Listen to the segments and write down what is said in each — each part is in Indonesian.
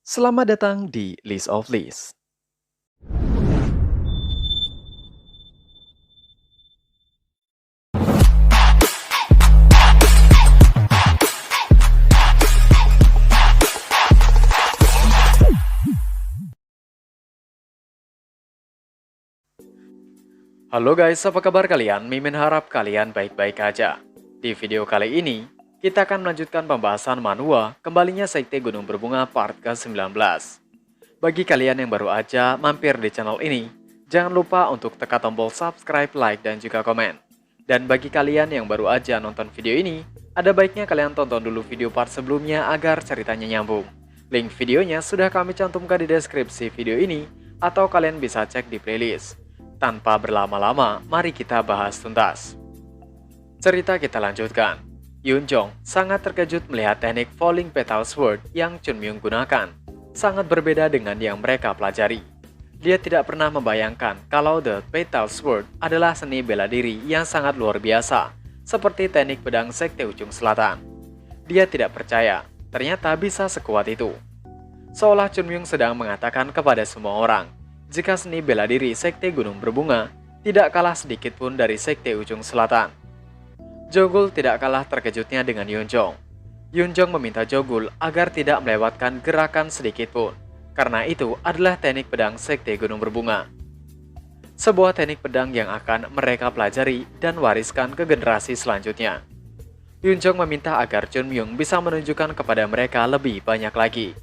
Selamat datang di List of List. Halo guys, apa kabar kalian? Mimin harap kalian baik-baik aja. Di video kali ini, kita akan melanjutkan pembahasan Manhwa, kembalinya Sekte Gunung Berbunga part ke-19. Bagi kalian yang baru aja mampir di channel ini, jangan lupa untuk tekan tombol subscribe, like, dan juga komen. Dan bagi kalian yang baru aja nonton video ini, ada baiknya kalian tonton dulu video part sebelumnya agar ceritanya nyambung. Link videonya sudah kami cantumkan di deskripsi video ini, atau kalian bisa cek di playlist. Tanpa berlama-lama, mari kita bahas tuntas. Cerita kita lanjutkan. Yunjong sangat terkejut melihat teknik Falling Petal Sword yang Chunmyung gunakan. Sangat berbeda dengan yang mereka pelajari. Dia tidak pernah membayangkan kalau The Petal Sword adalah seni bela diri yang sangat luar biasa, seperti teknik pedang Sekte Ujung Selatan. Dia tidak percaya, ternyata bisa sekuat itu. Seolah Chunmyung sedang mengatakan kepada semua orang, jika seni bela diri Sekte Gunung Berbunga tidak kalah sedikit pun dari Sekte Ujung Selatan. Jogul tidak kalah terkejutnya dengan Yunjong. Yunjong meminta Jogul agar tidak melewatkan gerakan sedikit pun, karena itu adalah teknik pedang Sekte Gunung Berbunga. Sebuah teknik pedang yang akan mereka pelajari dan wariskan ke generasi selanjutnya. Yunjong meminta agar Chunmyung bisa menunjukkan kepada mereka lebih banyak lagi.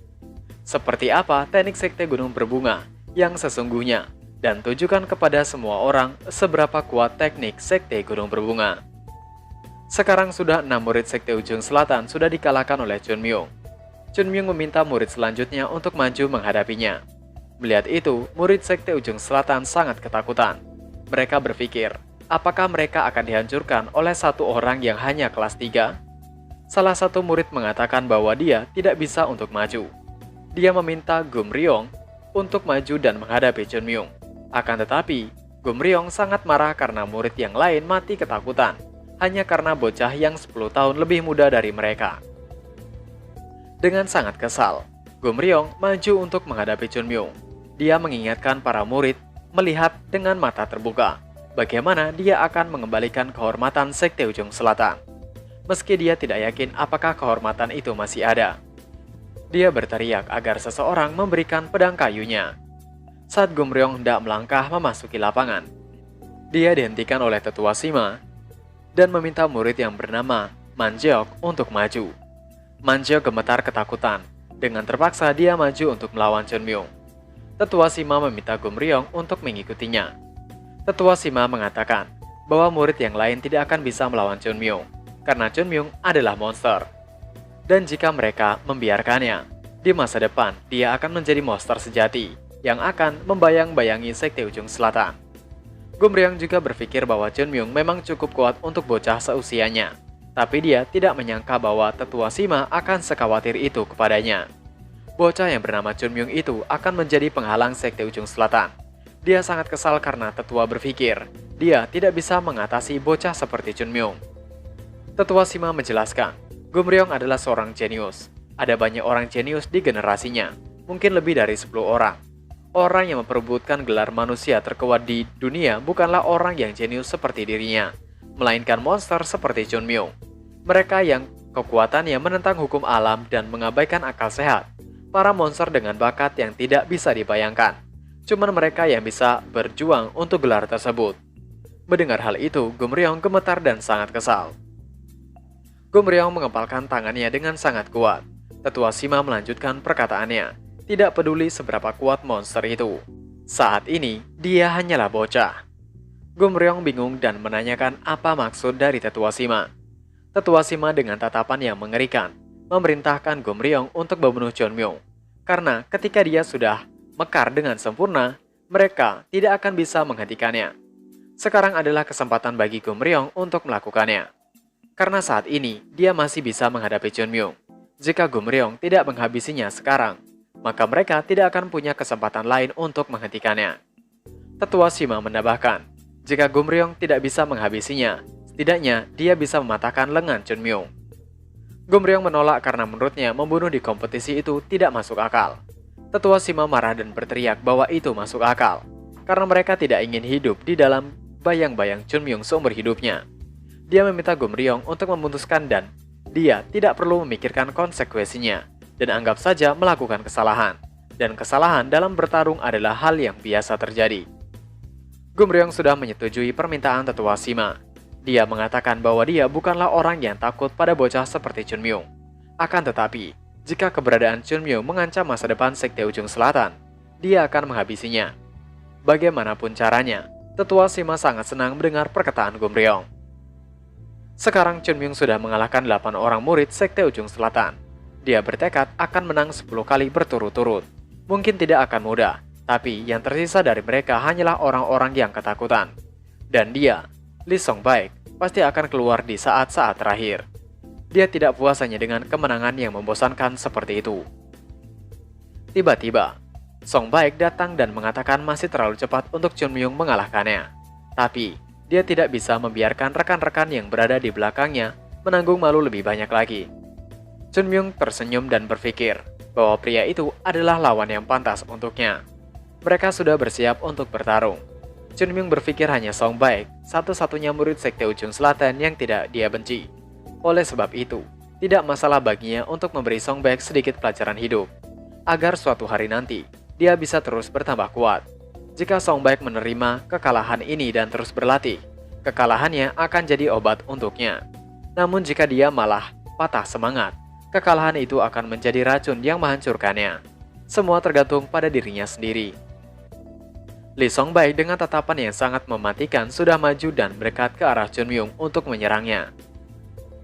Seperti apa teknik Sekte Gunung Berbunga yang sesungguhnya, dan tunjukkan kepada semua orang seberapa kuat teknik Sekte Gunung Berbunga. Sekarang sudah 6 murid Sekte Ujung Selatan sudah dikalahkan oleh Chunmyung. Chunmyung meminta murid selanjutnya untuk maju menghadapinya. Melihat itu, murid Sekte Ujung Selatan sangat ketakutan. Mereka berpikir, apakah mereka akan dihancurkan oleh satu orang yang hanya kelas 3? Salah satu murid mengatakan bahwa dia tidak bisa untuk maju. Dia meminta Gumryong untuk maju dan menghadapi Chunmyung. Akan tetapi, Gumryong sangat marah karena murid yang lain mati ketakutan, hanya karena bocah yang 10 tahun lebih muda dari mereka. Dengan sangat kesal, Gumryong maju untuk menghadapi Chunmyung. Dia mengingatkan para murid melihat dengan mata terbuka bagaimana dia akan mengembalikan kehormatan Sekte Ujung Selatan. Meski dia tidak yakin apakah kehormatan itu masih ada. Dia berteriak agar seseorang memberikan pedang kayunya. Saat Gumryong hendak melangkah memasuki lapangan, dia dihentikan oleh Tetua Sima dan meminta murid yang bernama Manjeok untuk maju. Manjeok gemetar ketakutan. Dengan terpaksa dia maju untuk melawan Chunmyung. Tetua Sima meminta Gumryong untuk mengikutinya. Tetua Sima mengatakan bahwa murid yang lain tidak akan bisa melawan Chunmyung karena Chunmyung adalah monster. Dan jika mereka membiarkannya, di masa depan dia akan menjadi monster sejati yang akan membayang-bayangi Sekte Ujung Selatan. Gumryong juga berpikir bahwa Chunmyung memang cukup kuat untuk bocah seusianya, tapi dia tidak menyangka bahwa Tetua Sima akan sekhawatir itu kepadanya. Bocah yang bernama Chunmyung itu akan menjadi penghalang Sekte Ujung Selatan. Dia sangat kesal karena Tetua berpikir dia tidak bisa mengatasi bocah seperti Chunmyung. Tetua Sima menjelaskan, Gumryong adalah seorang jenius. Ada banyak orang jenius di generasinya, mungkin lebih dari 10 orang. Orang yang memperebutkan gelar manusia terkuat di dunia bukanlah orang yang jenius seperti dirinya, melainkan monster seperti Chunmyung. Mereka yang kekuatannya menentang hukum alam dan mengabaikan akal sehat. Para monster dengan bakat yang tidak bisa dibayangkan. Cuman mereka yang bisa berjuang untuk gelar tersebut. Mendengar hal itu, Gumryong gemetar dan sangat kesal. Gumryong mengepalkan tangannya dengan sangat kuat. Tetua Sima melanjutkan perkataannya. Tidak peduli seberapa kuat monster itu. Saat ini, dia hanyalah bocah. Gumryong bingung dan menanyakan apa maksud dari Tetua Sima. Tetua Sima dengan tatapan yang mengerikan, memerintahkan Gumryong untuk membunuh Chunmyung. Karena ketika dia sudah mekar dengan sempurna, mereka tidak akan bisa menghentikannya. Sekarang adalah kesempatan bagi Gumryong untuk melakukannya. Karena saat ini, dia masih bisa menghadapi Chunmyung. Jika Gumryong tidak menghabisinya sekarang, maka mereka tidak akan punya kesempatan lain untuk menghentikannya. Tetua Sima menambahkan, jika Gumryong tidak bisa menghabisinya, setidaknya dia bisa mematahkan lengan Chunmyung. Gumryong menolak karena menurutnya membunuh di kompetisi itu tidak masuk akal. Tetua Sima marah dan berteriak bahwa itu masuk akal, karena mereka tidak ingin hidup di dalam bayang-bayang Chunmyung seumur hidupnya. Dia meminta Gumryong untuk memutuskan dan dia tidak perlu memikirkan konsekuensinya dan anggap saja melakukan kesalahan. Dan kesalahan dalam bertarung adalah hal yang biasa terjadi. Gumryong sudah menyetujui permintaan Tetua Sima. Dia mengatakan bahwa dia bukanlah orang yang takut pada bocah seperti Chunmyung. Akan tetapi, jika keberadaan Chunmyung mengancam masa depan Sekte Ujung Selatan, dia akan menghabisinya. Bagaimanapun caranya, Tetua Sima sangat senang mendengar perkataan Gumryong. Sekarang Chunmyung sudah mengalahkan 8 orang murid Sekte Ujung Selatan. Dia bertekad akan menang 10 kali berturut-turut. Mungkin tidak akan mudah, tapi yang tersisa dari mereka hanyalah orang-orang yang ketakutan. Dan dia, Lee Song-baek, pasti akan keluar di saat-saat terakhir. Dia tidak puas hanya dengan kemenangan yang membosankan seperti itu. Tiba-tiba, Song-baek datang dan mengatakan masih terlalu cepat untuk Chunmyung mengalahkannya. Tapi, dia tidak bisa membiarkan rekan-rekan yang berada di belakangnya menanggung malu lebih banyak lagi. Chunmyung tersenyum dan berpikir bahwa pria itu adalah lawan yang pantas untuknya. Mereka sudah bersiap untuk bertarung. Chunmyung berpikir hanya Song-baek, satu-satunya murid Sekte Ujung Selatan yang tidak dia benci. Oleh sebab itu, tidak masalah baginya untuk memberi Song-baek sedikit pelajaran hidup, agar suatu hari nanti dia bisa terus bertambah kuat. Jika Song-baek menerima kekalahan ini dan terus berlatih, kekalahannya akan jadi obat untuknya. Namun jika dia malah patah semangat, kekalahan itu akan menjadi racun yang menghancurkannya. Semua tergantung pada dirinya sendiri. Lee Song-baek dengan tatapan yang sangat mematikan sudah maju dan berdekat ke arah Chunmyung untuk menyerangnya.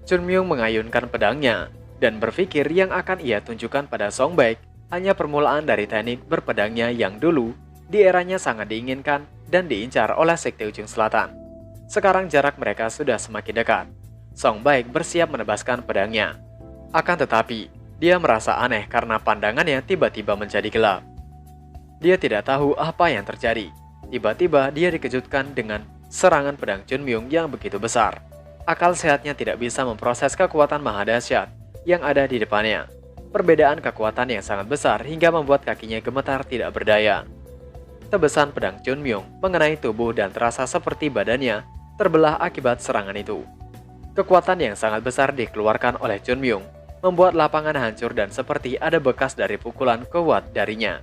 Chunmyung mengayunkan pedangnya dan berpikir yang akan ia tunjukkan pada Song-baek hanya permulaan dari teknik berpedangnya yang dulu di eranya sangat diinginkan dan diincar oleh Sekte Ujung Selatan. Sekarang jarak mereka sudah semakin dekat. Song-baek bersiap menebaskan pedangnya. Akan tetapi, dia merasa aneh karena pandangannya tiba-tiba menjadi gelap. Dia tidak tahu apa yang terjadi. Tiba-tiba dia dikejutkan dengan serangan pedang Chunmyung yang begitu besar. Akal sehatnya tidak bisa memproses kekuatan maha dahsyat yang ada di depannya. Perbedaan kekuatan yang sangat besar hingga membuat kakinya gemetar tidak berdaya. Tebasan pedang Chunmyung mengenai tubuh dan terasa seperti badannya terbelah akibat serangan itu. Kekuatan yang sangat besar dikeluarkan oleh Chunmyung membuat lapangan hancur dan seperti ada bekas dari pukulan kuat darinya.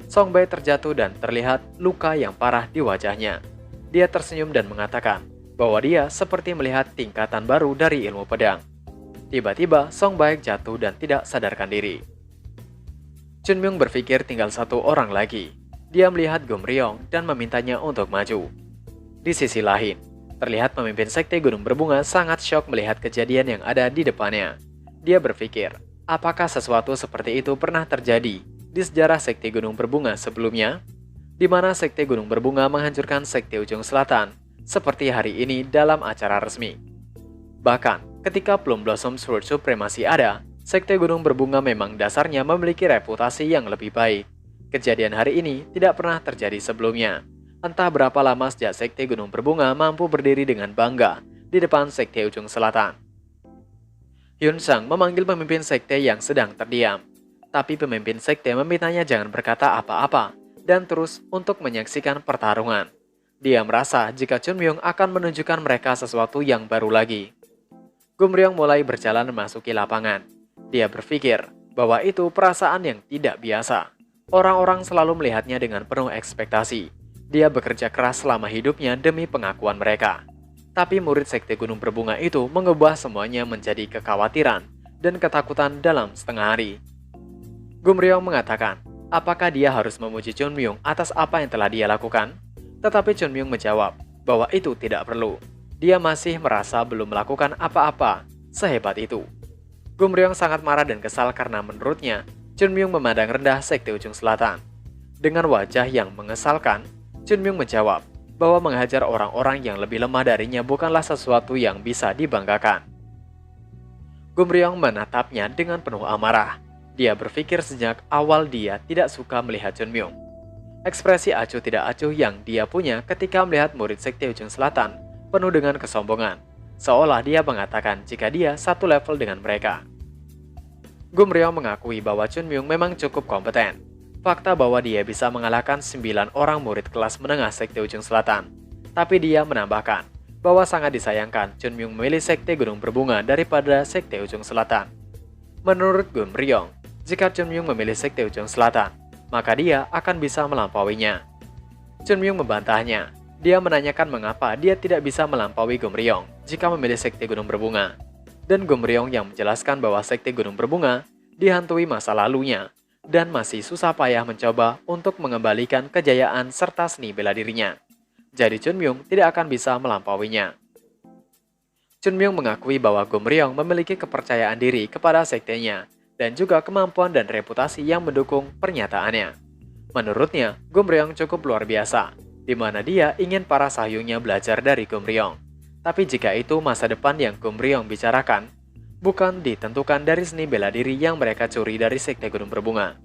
Song-baek terjatuh dan terlihat luka yang parah di wajahnya. Dia tersenyum dan mengatakan bahwa dia seperti melihat tingkatan baru dari ilmu pedang. Tiba-tiba Song-baek jatuh dan tidak sadarkan diri. Chunmyung berpikir tinggal satu orang lagi. Dia melihat Gumryong dan memintanya untuk maju. Di sisi lain, terlihat pemimpin Sekte Gunung Berbunga sangat syok melihat kejadian yang ada di depannya. Dia berpikir, apakah sesuatu seperti itu pernah terjadi di sejarah Sekte Gunung Berbunga sebelumnya, di mana Sekte Gunung Berbunga menghancurkan Sekte Ujung Selatan seperti hari ini dalam acara resmi. Bahkan, ketika Plum Blossom Sword Supremacy ada, Sekte Gunung Berbunga memang dasarnya memiliki reputasi yang lebih baik. Kejadian hari ini tidak pernah terjadi sebelumnya. Entah berapa lama sejak Sekte Gunung Berbunga mampu berdiri dengan bangga di depan Sekte Ujung Selatan. Hyun Sang memanggil pemimpin Sekte yang sedang terdiam. Tapi pemimpin Sekte memintanya jangan berkata apa-apa dan terus untuk menyaksikan pertarungan. Dia merasa jika Chunmyung akan menunjukkan mereka sesuatu yang baru lagi. Gumryong mulai berjalan memasuki lapangan. Dia berpikir bahwa itu perasaan yang tidak biasa. Orang-orang selalu melihatnya dengan penuh ekspektasi. Dia bekerja keras selama hidupnya demi pengakuan mereka. Tapi murid Sekte Gunung Berbunga itu mengubah semuanya menjadi kekhawatiran dan ketakutan dalam setengah hari. Gumryong mengatakan, apakah dia harus memuji Chunmyung atas apa yang telah dia lakukan? Tetapi Chunmyung menjawab bahwa itu tidak perlu. Dia masih merasa belum melakukan apa-apa sehebat itu. Gumryong sangat marah dan kesal karena menurutnya, Chunmyung memandang rendah Sekte Ujung Selatan. Dengan wajah yang mengesalkan, Chunmyung menjawab bahwa menghajar orang-orang yang lebih lemah darinya bukanlah sesuatu yang bisa dibanggakan. Gumryong menatapnya dengan penuh amarah. Dia berpikir sejak awal dia tidak suka melihat Chunmyung. Ekspresi acuh tidak acuh yang dia punya ketika melihat murid Sekte Ujung Selatan penuh dengan kesombongan, seolah dia mengatakan jika dia satu level dengan mereka. Gumryong mengakui bahwa Chunmyung memang cukup kompeten, fakta bahwa dia bisa mengalahkan 9 orang murid kelas menengah Sekte Ujung Selatan. Tapi dia menambahkan bahwa sangat disayangkan Chunmyung memilih Sekte Gunung Berbunga daripada Sekte Ujung Selatan. Menurut Gumryong, jika Chunmyung memilih Sekte Ujung Selatan, maka dia akan bisa melampauinya. Chunmyung membantahnya. Dia menanyakan mengapa dia tidak bisa melampaui Gumryong jika memilih Sekte Gunung Berbunga. Dan Gumryong yang menjelaskan bahwa Sekte Gunung Berbunga dihantui masa lalunya dan masih susah payah mencoba untuk mengembalikan kejayaan serta seni bela dirinya. Jadi Chunmyung tidak akan bisa melampauinya. Chunmyung mengakui bahwa Gumryong memiliki kepercayaan diri kepada sektenya dan juga kemampuan dan reputasi yang mendukung pernyataannya. Menurutnya, Gumryong cukup luar biasa, di mana dia ingin para sahyungnya belajar dari Gumryong. Tapi jika itu masa depan yang Gumryong bicarakan, bukan ditentukan dari seni bela diri yang mereka curi dari Sekte Gunung Berbunga.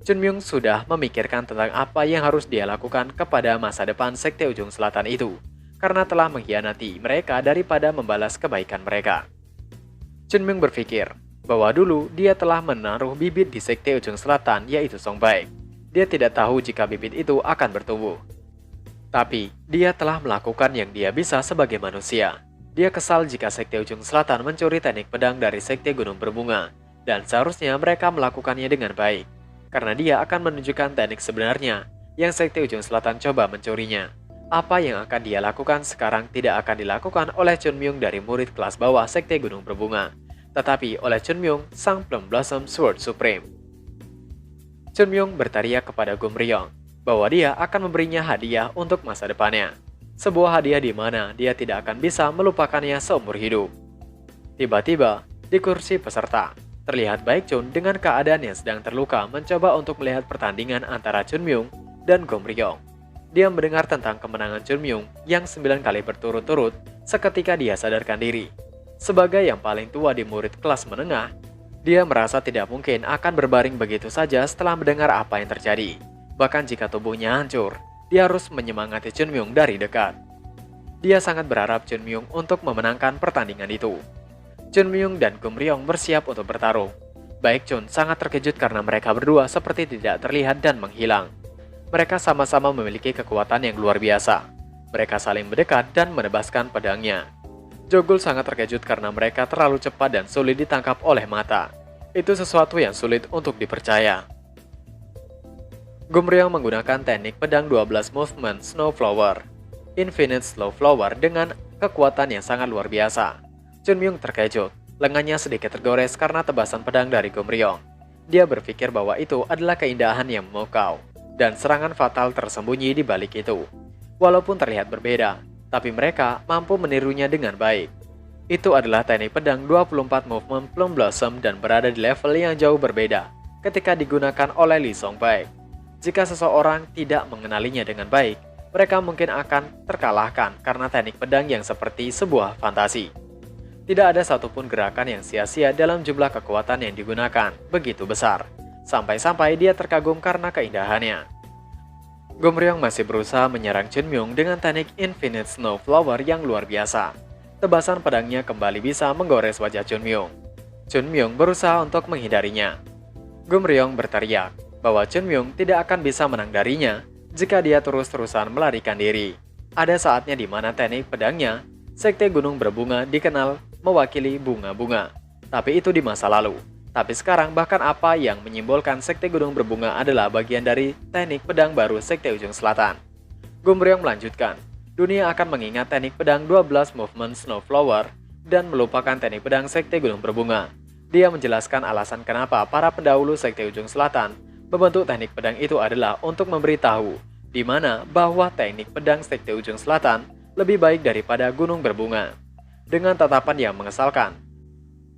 Chunmyung sudah memikirkan tentang apa yang harus dia lakukan kepada masa depan Sekte Ujung Selatan itu, karena telah mengkhianati mereka daripada membalas kebaikan mereka. Chunmyung berpikir bahwa dulu dia telah menaruh bibit di Sekte Ujung Selatan, yaitu Songbaek. Dia tidak tahu jika bibit itu akan bertumbuh. Tapi, dia telah melakukan yang dia bisa sebagai manusia. Dia kesal jika Sekte Ujung Selatan mencuri teknik pedang dari Sekte Gunung Berbunga, dan seharusnya mereka melakukannya dengan baik, karena dia akan menunjukkan teknik sebenarnya yang Sekte Ujung Selatan coba mencurinya. Apa yang akan dia lakukan sekarang tidak akan dilakukan oleh Chunmyung dari murid kelas bawah Sekte Gunung Berbunga, tetapi oleh Chunmyung, sang Plum Blossom Sword Supreme. Chunmyung berteriak kepada Gumryong bahwa dia akan memberinya hadiah untuk masa depannya. Sebuah hadiah di mana dia tidak akan bisa melupakannya seumur hidup. Tiba-tiba, di kursi peserta, terlihat Baekchun dengan keadaan yang sedang terluka mencoba untuk melihat pertandingan antara Chunmyung dan Gumryong. Dia mendengar tentang kemenangan Chunmyung yang 9 kali berturut-turut seketika dia sadarkan diri. Sebagai yang paling tua di murid kelas menengah, dia merasa tidak mungkin akan berbaring begitu saja setelah mendengar apa yang terjadi. Bahkan jika tubuhnya hancur, dia harus menyemangati Chunmyung dari dekat. Dia sangat berharap Chunmyung untuk memenangkan pertandingan itu. Chunmyung dan Gumryong bersiap untuk bertarung. Baekchun sangat terkejut karena mereka berdua seperti tidak terlihat dan menghilang. Mereka sama-sama memiliki kekuatan yang luar biasa. Mereka saling mendekat dan menebaskan pedangnya. Jogul sangat terkejut karena mereka terlalu cepat dan sulit ditangkap oleh mata. Itu sesuatu yang sulit untuk dipercaya. Gumryong menggunakan teknik pedang 12 movement Snow Flower, Infinite Slow Flower dengan kekuatan yang sangat luar biasa. Chunmyung terkejut, lengannya sedikit tergores karena tebasan pedang dari Gumryong. Dia berpikir bahwa itu adalah keindahan yang memukau, dan serangan fatal tersembunyi di balik itu. Walaupun terlihat berbeda, tapi mereka mampu menirunya dengan baik. Itu adalah teknik pedang 24 movement Plum Blossom dan berada di level yang jauh berbeda ketika digunakan oleh Lee Songbaek. Jika seseorang tidak mengenalinya dengan baik, mereka mungkin akan terkalahkan karena teknik pedang yang seperti sebuah fantasi. Tidak ada satupun gerakan yang sia-sia dalam jumlah kekuatan yang digunakan, begitu besar. Sampai-sampai dia terkagum karena keindahannya. Gumryong masih berusaha menyerang Chunmyung dengan teknik Infinite Snow Flower yang luar biasa. Tebasan pedangnya kembali bisa menggores wajah Chunmyung. Chunmyung berusaha untuk menghindarinya. Gumryong berteriak bahwa Chunmyung tidak akan bisa menang darinya jika dia terus-terusan melarikan diri. Ada saatnya di mana teknik pedangnya, Sekte Gunung Berbunga dikenal mewakili bunga-bunga. Tapi itu di masa lalu. Tapi sekarang bahkan apa yang menyimbolkan Sekte Gunung Berbunga adalah bagian dari teknik pedang baru Sekte Ujung Selatan. Gumryong melanjutkan, dunia akan mengingat teknik pedang 12 movement Snow Flower dan melupakan teknik pedang Sekte Gunung Berbunga. Dia menjelaskan alasan kenapa para pendahulu Sekte Ujung Selatan membentuk teknik pedang itu adalah untuk memberitahu di mana bahwa teknik pedang Sekte Ujung Selatan lebih baik daripada Gunung Berbunga. Dengan tatapan yang mengesalkan,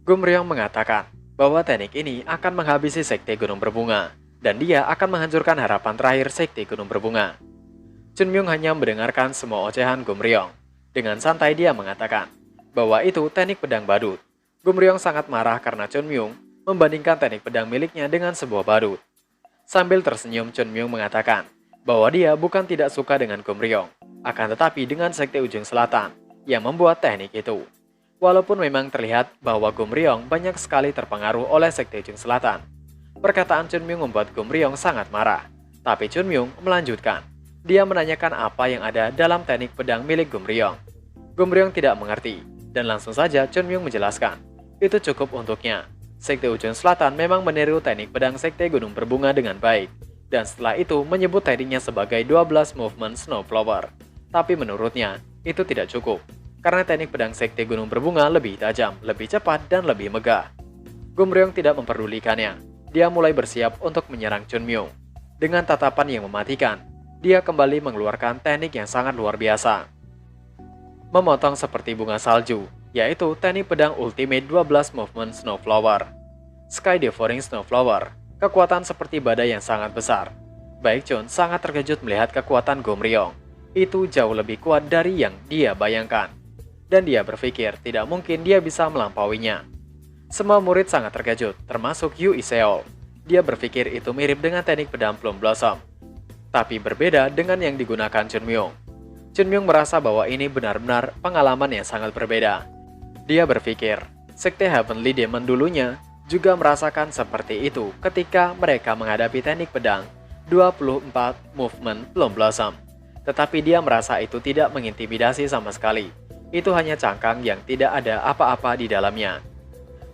Gumryong mengatakan bahwa teknik ini akan menghabisi Sekte Gunung Berbunga dan dia akan menghancurkan harapan terakhir Sekte Gunung Berbunga. Chunmyung hanya mendengarkan semua ocehan Gumryong. Dengan santai dia mengatakan bahwa itu teknik pedang badut. Gumryong sangat marah karena Chunmyung membandingkan teknik pedang miliknya dengan sebuah badut. Sambil tersenyum, Chunmyung mengatakan bahwa dia bukan tidak suka dengan Gumryong, akan tetapi dengan Sekte Ujung Selatan yang membuat teknik itu. Walaupun memang terlihat bahwa Gumryong banyak sekali terpengaruh oleh Sekte Ujung Selatan, Perkataan Chun Myung membuat Gumryong sangat marah. Tapi Chun Myung melanjutkan. Dia menanyakan apa yang ada dalam teknik pedang milik Gumryong. Gumryong tidak mengerti, dan langsung saja Chun Myung menjelaskan. Itu cukup untuknya. Sekte Ujung Selatan memang meniru teknik pedang Sekte Gunung Berbunga dengan baik, dan setelah itu menyebut tekniknya sebagai 12 movement Snowflower. Tapi menurutnya, itu tidak cukup, karena teknik pedang Sekte Gunung Berbunga lebih tajam, lebih cepat, dan lebih megah. Gumryong tidak memperdulikannya. Dia mulai bersiap untuk menyerang Chun Myung. Dengan tatapan yang mematikan, dia kembali mengeluarkan teknik yang sangat luar biasa. Memotong seperti bunga salju, yaitu teknik pedang Ultimate 12 Movement Snowflower. Sky Devouring Snowflower, kekuatan seperti badai yang sangat besar. Baekhyun sangat terkejut melihat kekuatan Gumryong. Itu jauh lebih kuat dari yang dia bayangkan. Dan dia berpikir tidak mungkin dia bisa melampauinya. Semua murid sangat terkejut, termasuk Yu Iseol. Dia berpikir itu mirip dengan teknik pedang Plum Blossom, tapi berbeda dengan yang digunakan Chun Myung. Chun Myung merasa bahwa ini benar-benar pengalaman yang sangat berbeda. Dia berpikir, Sekte Heavenly Demon dulunya juga merasakan seperti itu ketika mereka menghadapi teknik pedang 24 Movement Plum Blossom. Tetapi dia merasa itu tidak mengintimidasi sama sekali. Itu hanya cangkang yang tidak ada apa-apa di dalamnya.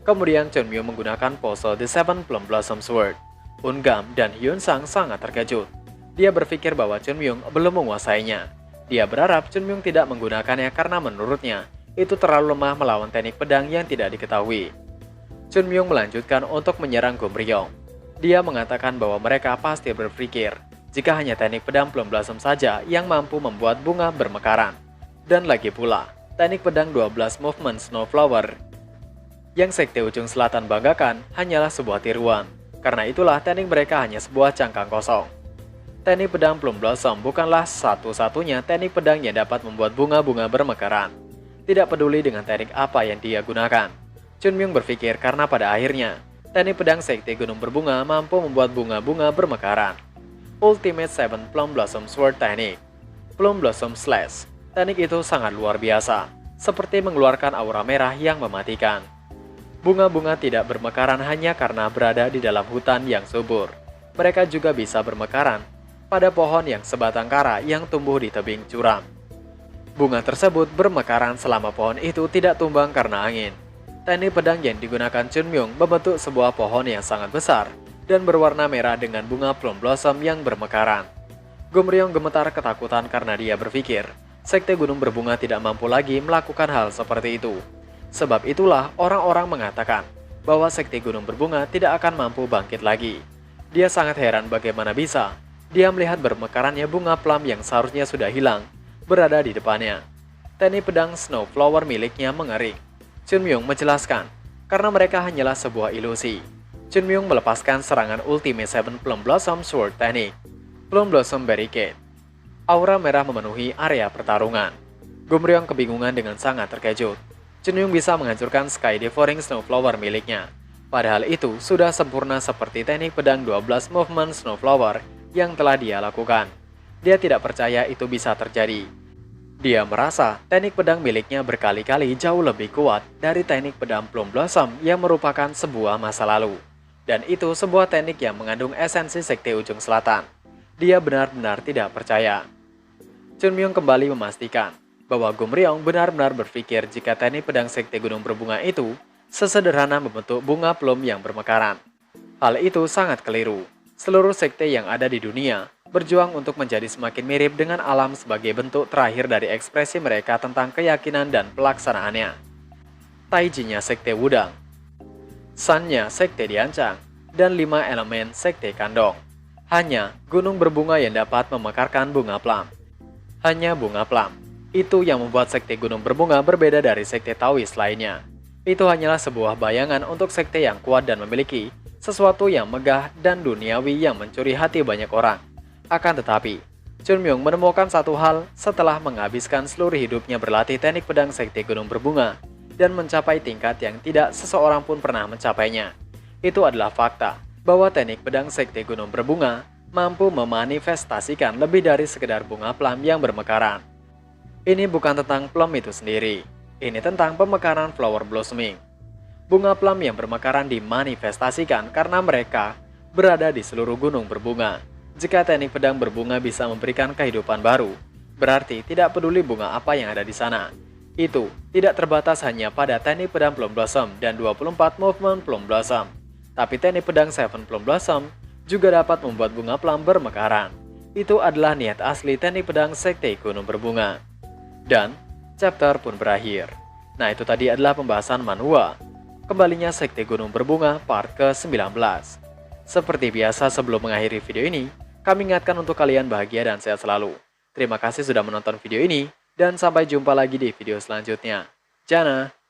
Kemudian Chun Myung menggunakan pose The Seven Plum Blossom Sword. Ungam dan Hyun Sang sangat terkejut. Dia berpikir bahwa Chun Myung belum menguasainya. Dia berharap Chun Myung tidak menggunakannya karena menurutnya itu terlalu lemah melawan teknik pedang yang tidak diketahui. Chun Myung melanjutkan untuk menyerang Gumryong. Dia mengatakan bahwa mereka pasti berpikir jika hanya teknik pedang Plum Blossom saja yang mampu membuat bunga bermekaran. Dan lagi pula, teknik pedang 12 Movement Snowflower yang Sekte Ujung Selatan banggakan hanyalah sebuah tiruan. Karena itulah teknik mereka hanya sebuah cangkang kosong. Teknik pedang Plum Blossom bukanlah satu-satunya teknik pedang yang dapat membuat bunga-bunga bermekaran. Tidak peduli dengan teknik apa yang dia gunakan. Chun Myung berpikir karena pada akhirnya, teknik pedang Sekte Gunung Berbunga mampu membuat bunga-bunga bermekaran. Ultimate Seven Plum Blossom Sword Technique, Plum Blossom Slash. Teknik itu sangat luar biasa, seperti mengeluarkan aura merah yang mematikan. Bunga-bunga tidak bermekaran hanya karena berada di dalam hutan yang subur. Mereka juga bisa bermekaran pada pohon yang sebatang kara yang tumbuh di tebing curam. Bunga tersebut bermekaran selama pohon itu tidak tumbang karena angin. Teknik pedang yang digunakan Chun Myung membentuk sebuah pohon yang sangat besar dan berwarna merah dengan bunga plum blossom yang bermekaran. Gumryong gemetar ketakutan karena dia berpikir, Sekte Gunung Berbunga tidak mampu lagi melakukan hal seperti itu. Sebab itulah orang-orang mengatakan bahwa Sekte Gunung Berbunga tidak akan mampu bangkit lagi. Dia sangat heran bagaimana bisa dia melihat bermekarannya bunga plum yang seharusnya sudah hilang berada di depannya. Teknik pedang Snowflower miliknya mengering. Chun Myung menjelaskan, karena mereka hanyalah sebuah ilusi. Chun Myung melepaskan serangan Ultimate Seven Plum Blossom Sword Technique, Plum Blossom Barricade. Aura merah memenuhi area pertarungan. Gumryong kebingungan dengan sangat terkejut. Chun Myung bisa menghancurkan Sky Devouring Snowflower miliknya. Padahal itu sudah sempurna seperti teknik pedang 12 Movement Snowflower yang telah dia lakukan. Dia tidak percaya itu bisa terjadi. Dia merasa teknik pedang miliknya berkali-kali jauh lebih kuat dari teknik pedang Plum Blossom yang merupakan sebuah masa lalu. Dan itu sebuah teknik yang mengandung esensi Sekte Ujung Selatan. Dia benar-benar tidak percaya. Chun Myung kembali memastikan bahwa Gumryong benar-benar berpikir jika teknik pedang Sekte Gunung Berbunga itu sesederhana membentuk bunga plum yang bermekaran. Hal itu sangat keliru. Seluruh sekte yang ada di dunia berjuang untuk menjadi semakin mirip dengan alam sebagai bentuk terakhir dari ekspresi mereka tentang keyakinan dan pelaksanaannya. Taiji-nya Sekte Wudang, San-nya Sekte Diancang, dan 5 elemen Sekte Kandong. Hanya gunung berbunga yang dapat memekarkan bunga plum. Hanya bunga plum. Itu yang membuat Sekte Gunung Berbunga berbeda dari sekte Taois lainnya. Itu hanyalah sebuah bayangan untuk sekte yang kuat dan memiliki sesuatu yang megah dan duniawi yang mencuri hati banyak orang. Akan tetapi, Chun Myung menemukan satu hal setelah menghabiskan seluruh hidupnya berlatih teknik pedang Sekte Gunung Berbunga dan mencapai tingkat yang tidak seseorang pun pernah mencapainya. Itu adalah fakta bahwa teknik pedang Sekte Gunung Berbunga mampu memanifestasikan lebih dari sekedar bunga plum yang bermekaran. Ini bukan tentang plum itu sendiri. Ini tentang pemekaran flower blossoming. Bunga plum yang bermekaran dimanifestasikan karena mereka berada di seluruh gunung berbunga. Jika teknik pedang berbunga bisa memberikan kehidupan baru, berarti tidak peduli bunga apa yang ada di sana. Itu tidak terbatas hanya pada teknik pedang Plum Blossom dan 24 movement Plum Blossom. Tapi teknik pedang Seven Plum Blossom juga dapat membuat bunga plum bermekaran. Itu adalah niat asli teknik pedang Sekte Gunung Berbunga. Dan chapter pun berakhir. Nah, itu tadi adalah pembahasan manhwa kembalinya Sekte Gunung Berbunga part ke-19. Seperti biasa sebelum mengakhiri video ini, kami ingatkan untuk kalian bahagia dan sehat selalu. Terima kasih sudah menonton video ini, dan sampai jumpa lagi di video selanjutnya. Jana!